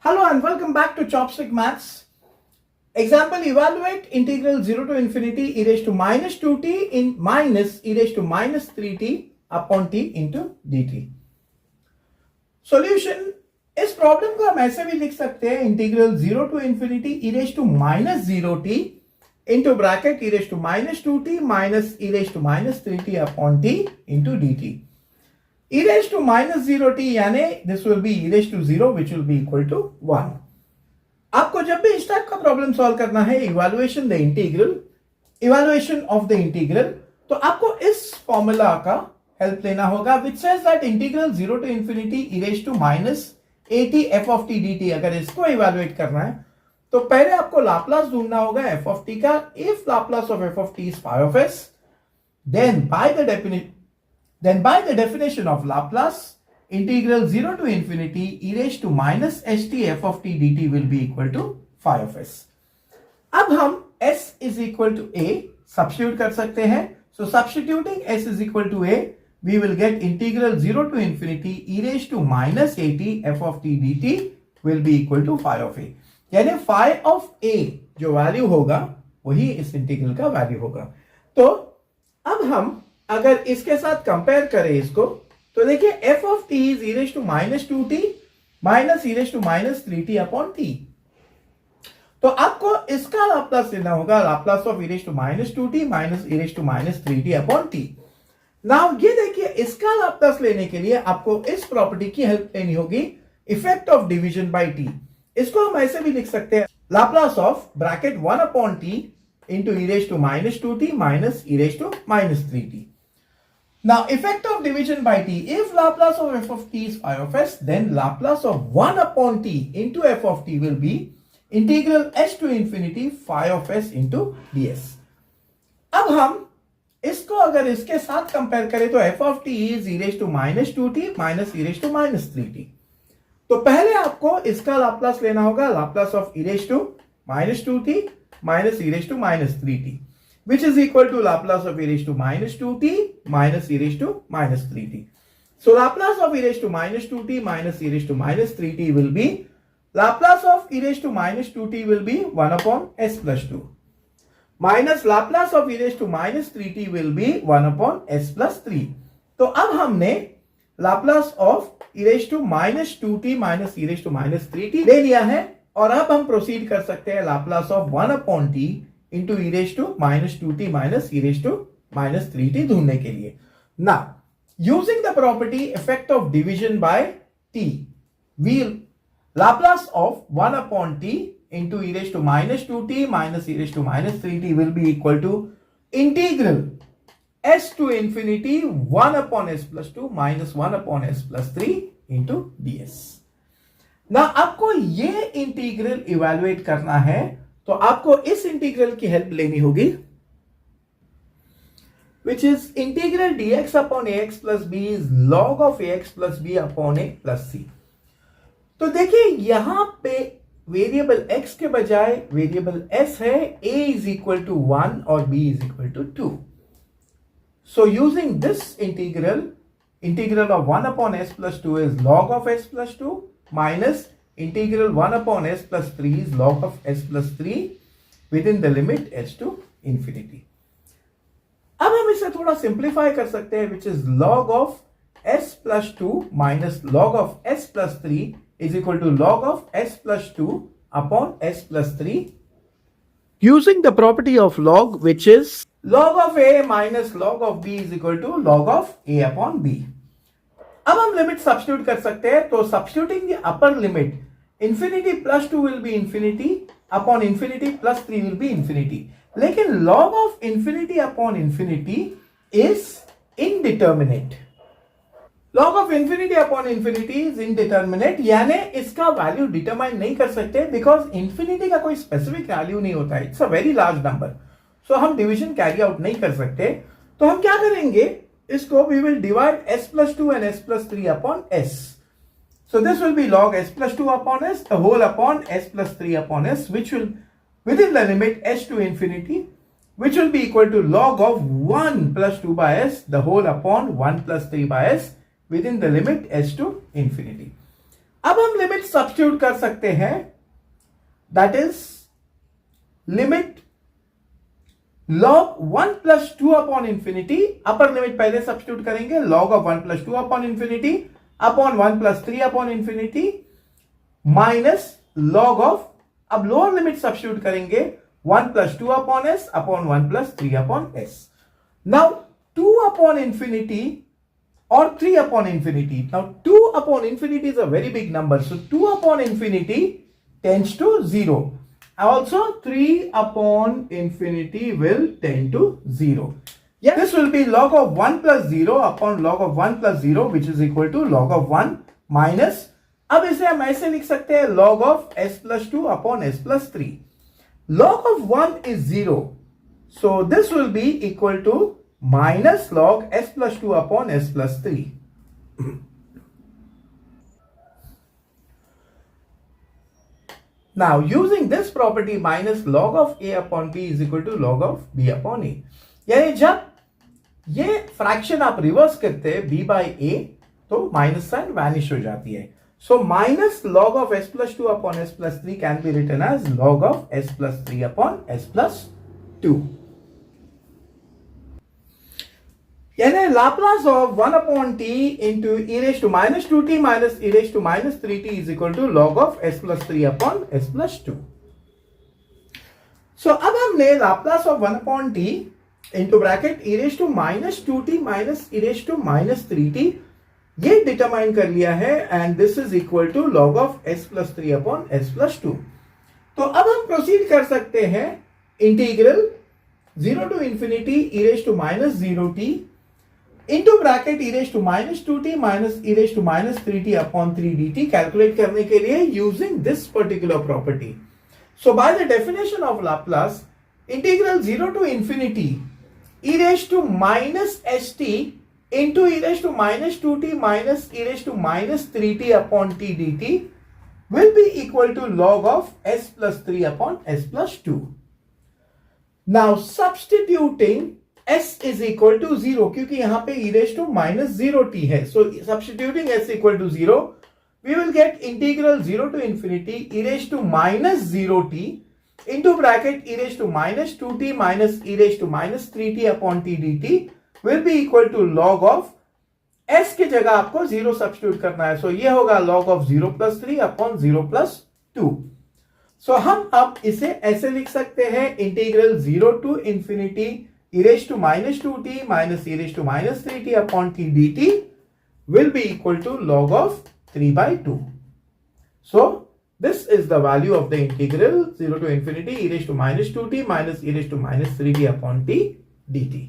Hello and welcome back to Chopstick Maths. Example, evaluate integral 0 to infinity e raised to minus 2t in minus e raised to minus 3t upon t into dt. Solution, इस problem को हम ऐसे भी लिख सकते हैं integral 0 to infinity e raised to minus 0t into bracket e raised to minus 2t minus e raised to minus 3t upon t into dt. e raised to minus 0t यानी this will be e raised to 0 which will be equal to 1. आपको जब भी इस type का problem solve करना है evaluation of the integral, तो आपको इस फॉर्मूला का हेल्प लेना होगा which says that integral 0 to infinity e raised to minus at f of t dt. अगर इसको इवैल्यूएट करना है तो पहले आपको लाप्लास ढूंढना होगा f of t का. If Laplace of f of t is phi of s, then by the definition of Laplace, integral 0 to infinity e raised to minus ht f of t dt will be equal to phi of s. अब हम s is equal to a substitute कर सकते हैं. So substituting s is equal to a, we will get integral 0 to infinity e raised to minus at f of t dt will be equal to phi of a. यानी phi of a जो value होगा वही इस integral का value होगा. तो अब हम अगर इसके साथ कंपेयर करें इसको, तो देखिए f of t is e raised to minus 2t minus e raised to minus 3t upon t. तो आपको इसका लाप्लास लेना होगा, Laplace of e raised to minus 2t minus e raised to minus 3t upon t. Now ये देखिए इसका Laplace लेने के लिए आपको इस प्रॉपर्टी की हेल्प लेनी होगी, effect of division bye t. इसको हम ऐसे भी लिख सकते हैं, Laplace of bracket 1 upon t into e raised to minus 2t minus e raised to minus 3t. Now, effect of division by t. If Laplace of f of t is phi of s, then Laplace of 1 upon t into f of t will be integral s to infinity phi of s into ds. अब हम इसको अगर इसके साथ compare करें तो f of t is e raised to minus 2t minus e raised to minus 3t. तो पहले आपको इसका लाप्लास लेना होगा, Laplace of e raised to minus 2t minus e raised to minus 3t. Which is equal to Laplace of e raised to minus 2t minus e raised to minus 3t. So Laplace of e raised to minus 2t minus e raised to minus 3t will be, Laplace of e raised to minus 2t will be 1 upon s plus 2. Minus Laplace of e raised to minus 3t will be 1 upon s plus 3. तो अब हमने Laplace of e raised to minus 2t minus e raised to minus 3t ले लिया है, और अब हम proceed कर सकते हैं Laplace of 1 upon t into e raised to minus 2t minus e raised to minus 3t ढूंढने के लिए. Now, using the property effect of division by t, we'll Laplace of 1 upon t into e raised to minus 2t minus e raised to minus 3t will be equal to integral s to infinity 1 upon s plus 2 minus 1 upon s plus 3 into ds. Now, आपको ये integral evaluate करना है, तो आपको इस integral की help लेनी होगी, which is integral dx upon ax plus b is log of ax plus b upon a plus c. तो देखिए यहां पे वेरिएबल x के बजाय वेरिएबल s है, a is equal to 1 और b is equal to 2. So using this integral of 1 upon s plus 2 is log of s plus 2 minus integral 1 upon s plus 3 is log of s plus 3 within the limit s to infinity. अब हम इसे थोड़ा simplify कर सकते हैं, which is log of s plus 2 minus log of s plus 3 is equal to log of s plus 2 upon s plus 3 using the property of log, which is log of a minus log of b is equal to log of a upon b. अब हम limit substitute कर सकते हैं, तो substituting the upper limit, infinity plus 2 will be infinity upon infinity plus 3 will be infinity. लेकिन log of infinity upon infinity is indeterminate. Log of infinity upon infinity is indeterminate, यानी इसका value determine नहीं कर सकते, because infinity का कोई specific value नहीं होता है, it's a very large number. So हम डिवीजन कैरी आउट नहीं कर सकते. तो हम क्या करेंगे, इसको we will divide s plus 2 and s plus 3 upon s. So this will be log s plus 2 upon s, the whole upon s plus 3 upon s, which will within the limit s to infinity, which will be equal to log of 1 plus 2 by s, the whole upon 1 plus 3 by s within the limit s to infinity. अब हम limit substitute कर सकते हैं, that is limit log 1 plus 2 upon infinity, upper limit पहले substitute करेंगे, log of 1 plus 2 upon infinity upon 1 plus 3 upon infinity minus log of, अब lower limit substitute करेंगे 1 plus 2 upon s upon 1 plus 3 upon s. Now 2 upon infinity or 3 upon infinity. Now 2 upon infinity is a very big number, so 2 upon infinity tends to 0. Also 3 upon infinity will tend to 0. Yeah, this will be log of 1 plus 0 upon log of 1 plus 0, which is equal to log of 1 minus, अब इसे हम ऐसे लिख सकते हैं log of s plus 2 upon s plus 3. Log of 1 is 0, so this will be equal to minus log s plus 2 upon s plus 3. Now using this property, minus log of a upon b is equal to log of b upon a. यानी जब ये fraction आप reverse करते हैं b by a, तो minus sign vanish हो जाती है. So minus log of s plus 2 upon s plus 3 can be written as log of s plus 3 upon s plus 2. यानी Laplace of 1 upon t into e raised to minus 2t minus e raised to minus 3t is equal to log of s plus 3 upon s plus 2. So अब हमने Laplace of 1 upon t into bracket e raised to minus 2t minus e raised to minus 3t ये determine कर लिया है, and this is equal to log of s plus 3 upon s plus 2. तो अब हम proceed कर सकते हैं integral 0 to infinity e raised to minus 0t into bracket e raised to minus 2t minus e raised to minus 3t upon 3 dt calculate करने के लिए using this particular property. So by the definition of Laplace, integral 0 to infinity e raised to minus st into e raised to minus 2t minus e raised to minus 3t upon t dt will be equal to log of s plus 3 upon s plus 2. Now substituting s is equal to 0, क्योंकि यहां पे e raised to minus 0t है. So substituting s equal to 0, we will get integral 0 to infinity e raised to minus 0t into bracket e raised to minus 2t minus e raised to minus 3t upon t dt will be equal to log of s के जगह आपको 0 substitute करना है. So ये होगा log of 0 plus 3 upon 0 plus 2. So हम अब इसे ऐसे लिख सकते हैं, integral 0 to infinity e raised to minus 2t minus e raised to minus 3t upon t dt will be equal to log of 3 by 2. So this is the value of the integral 0 to infinity e raised to minus 2t minus e raised to minus 3t upon t dt.